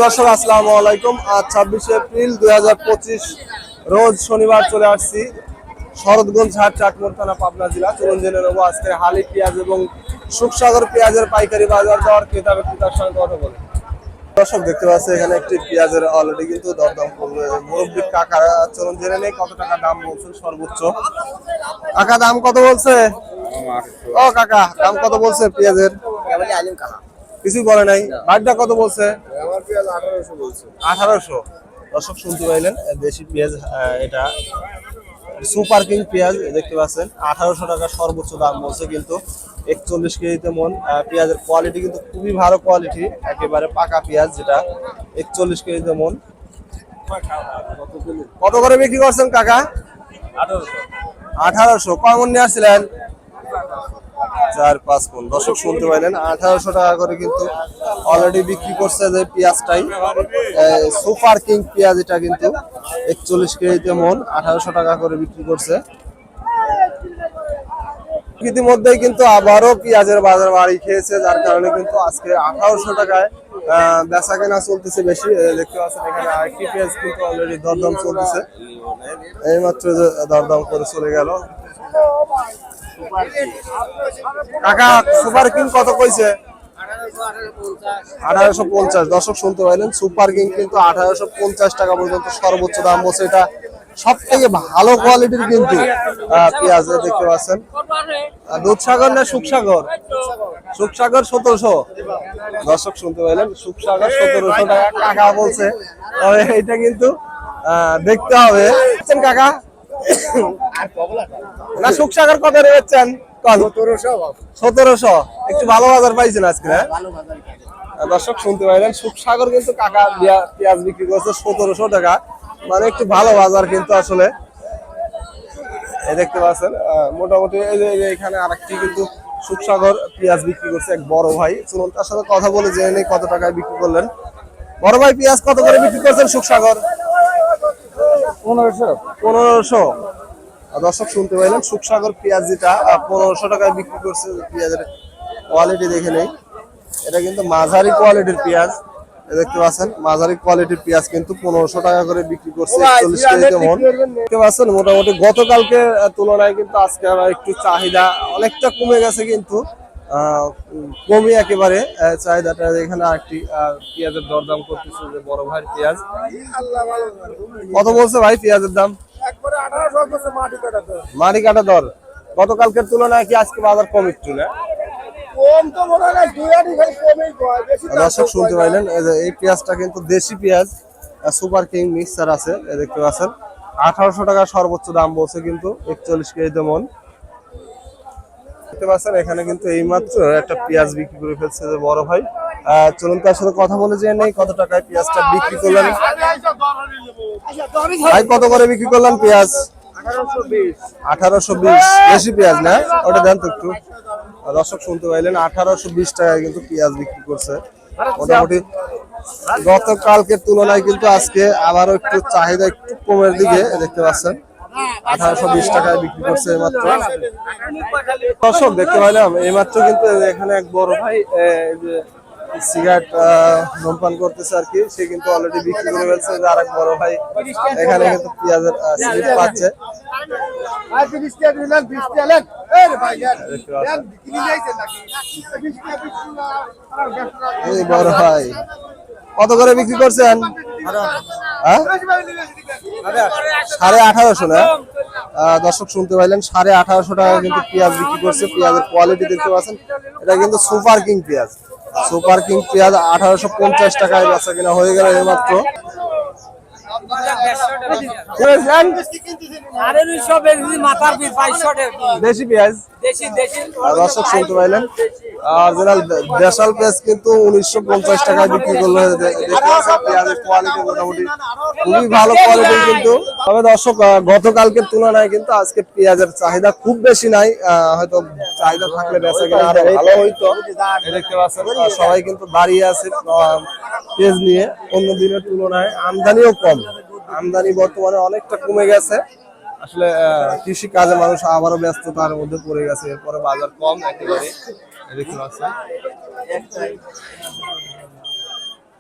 দর্শক আসসালামু আলাইকুম। আজ 26 এপ্রিল 2025 রোজ শনিবার চলে আসছি শরৎগঞ্জ হাট, চাটমোহর থানা, পাবনা জেলা। চলুন জেনে নেবো আজকে হালি পেঁয়াজ এবং সুখসাগর পেঁয়াজের পাইকারি বাজার দর, ক্রেতা বিক্রেতার সঙ্গে কথা বলে। দর্শক দেখতে পাচ্ছি এখানে একটি পেঁয়াজের অলরেডি কিন্তু দরদাম করবে মুরব্বী কাকা। চলুন জেনে নেই কত টাকা দাম বলছেন সর্বোচ্চ। কাকা দাম কত বলছে? ও কাকা দাম কত বলছে পেঁয়াজের? কিছুই বলে নাই। বাড়িটা কত বলছে? 1800। দর্শক শুনতে পাইলেন, দেশি পেঁয়াজ, এটা সুপার কিং পেঁয়াজ দেখতে পাচ্ছেন। 1800 টাকা সর্বোচ্চ দাম বলছে, কিন্তু 41 কেজিতে মন। পেঁয়াজের কোয়ালিটি কিন্তু খুবই ভালো কোয়ালিটি, একেবারে পাকা পেঁয়াজ, যেটা 41 কেজিতে মন। কত করে বিক্রি করছেন কাকা? 1800। কমন নিয়ে আসছিলেন 4-5 মন। দর্শক শুনতে পাইলেন 1800 টাকা করে কিন্তু অলরেডি বিক্রি করছে যে পেঁয়াজটাই সুপার কিং পেঁয়াজ। এটা কিন্তু 41 কেজিতে মন 1800 টাকা করে বিক্রি করছে। ইতিমধ্যেই কিন্তু আবারও পেঁয়াজের বাজার বাড়ি খেয়েছে, যার কারণে কিন্তু আজকে 1800 টাকায় বেচা কেনা চলতেছে বেশি। দেখতে পাচ্ছেন এখানে আরেকটি পেঁয়াজ কিন্তু অলরেডি দরদাম চলতেছে, এইমাত্র দরদাম করে চলে গেল। কাকা সুপার কিং কত কইছে? 1850। দর্শক শুনতে পাইলেন, সুপার কিং কিন্তু 1850 টাকা পর্যন্ত সর্বোচ্চ দাম বলছে। এটা সব থেকে ভালো কোয়ালিটির কিন্তু পেঁয়াজ দেখতে পাচ্ছেন। দুধসাগর না সুখসাগর? সুখসাগর 1700। দর্শক শুনতে পাইলেন, সুখসাগর 1700 টাকা কাকা বলছে। তবে এটা কিন্তু দেখতে হবে কাকা। না সুখসাগর কত রেখেছেন? 1700। একটু ভালো বাজার পাইছেন আজকে। দর্শক শুনতে পাইলেন, সুখসাগর কিন্তু কাকা পেঁয়াজ বিক্রি করছে 1700 টাকা, মানে একটু ভালো বাজার কিন্তু আসলে। দেখতে পাচ্ছেন মোটামুটি এখানে আরেকটি কিন্তু সুখসাগর পেঁয়াজ বিক্রি করছে এক বড় ভাই। চলুন তার সাথে কথা বলে জেনে নেই কত টাকায় বিক্রি করলেন। বড় ভাই পেঁয়াজ কত করে বিক্রি করছেন সুখসাগর? 1500। দর্শক শুনতে পাইলেন, সুখসাগর পেঁয়াজ যেটা 1500 টাকায় বিক্রি করছে। পেঁয়াজের কোয়ালিটি দেখে নেই, এটা কিন্তু মাঝারি কোয়ালিটির পেঁয়াজ। দেখতে পাচ্ছেন মাঝারি কোয়ালিটির পেঁয়াজ কিন্তু 1500 টাকা করে বিক্রি করছে 41 কেজিতে মন। দেখতে পাচ্ছেন মোটামুটি গতকালকে তুলনায় কিন্তু আজকে একটু চাহিদা অনেকটা কমে গেছে, কিন্তু কমই একেবারে চাহিদাটা। এখানে আরেকটি পেঁয়াজের দরদাম করতেছে যে বড় ভাই পেঁয়াজ। কত বলছে ভাই পেঁয়াজের দাম? মাটি কাটা দর। গতকালকের তুলনায় কি আজকে বাজার কম একটু না? দর্শক শুনতে পাইলেন, এই পেঁয়াজটা কিন্তু দেশি পেঁয়াজ, সুপার কিং মিক্সচার আছে। দেখতে পাচ্ছেন 1800 টাকা সর্বোচ্চ দাম বলছে, কিন্তু 41 কেজিতে মন। দেখতে পাচ্ছেন এখানে কিন্তু এইমাত্র একটা পেঁয়াজ বিক্রি করে ফেলছে যে বড় ভাই। চলুন তার সাথে কথা বলে যে নেই কত টাকায় পেঁয়াজটা বিক্রি করলেন। ভাই কত করে বিক্রি করলেন পেঁয়াজ? 1820। দেশি পেঁয়াজ না? ওটা দেন তো একটু। দর্শক শুনতে পাইলেন 1820 টাকায় কিন্তু পেঁয়াজ বিক্রি করছে। মোটামুটি গতকালকের তুলনায় কিন্তু আজকে আবারও একটু চাহিদা একটু কমের দিকে। দেখতে পাচ্ছেন 1820 টাকায় বিক্রি করছে এইমাত্র। দর্শক দেখতে পাইলাম এইমাত্র কিন্তু এখানে এক বড় ভাই সিগারেট ধূমপান করতেছে আর কি, সে কিন্তু অলরেডি বিক্রি করে ফেলছে। আর এক বড় ভাই এখানে কিন্তু পেঁয়াজের স্লিপ পাচ্ছে। এই বড় ভাই কত করে বিক্রি করছেন? 1850 না? দর্শক শুনতে পাইলেন 1850 টাকা কিন্তু পেঁয়াজ বিক্রি করছে। পেঁয়াজের কোয়ালিটি দেখতে পাচ্ছেন, এটা কিন্তু সুপার কিং পেঁয়াজ। সুপার কিং পেঁয়াজ 1850 টাকায় বেচা কিনা হয়ে গেল এইমাত্র। দেশি পেঁয়াজ দর্শক শুনতে পাইলেন, অরিজিনাল দেশাল পেঁয়াজ কিন্তু 1950 টাকায় বিক্রি করলো। পেঁয়াজের কোয়ালিটি মোটামুটি খুবই ভালো কোয়ালিটির কিন্তু। তবে দর্শক গতকালকের তুলনায় কিন্তু আজকে পেঁয়াজের চাহিদা খুব বেশি নাই। হয়তো চাহিদা থাকলে বেচা কিনা আরো ভালো হইতো। দেখতে পাচ্ছেন সবাই কিন্তু দাঁড়িয়ে আছে পেঁয়াজ নিয়ে। অন্য দিনের তুলনায় আমদানিও কম, আমদানি বর্তমানে অনেকটা কমে গেছে। আসলে কৃষি কাজে মানুষ আবারও ব্যস্ততার মধ্যে পড়ে গেছে, এরপরে বাজার কম একেবারে। দেখতে পাচ্ছেন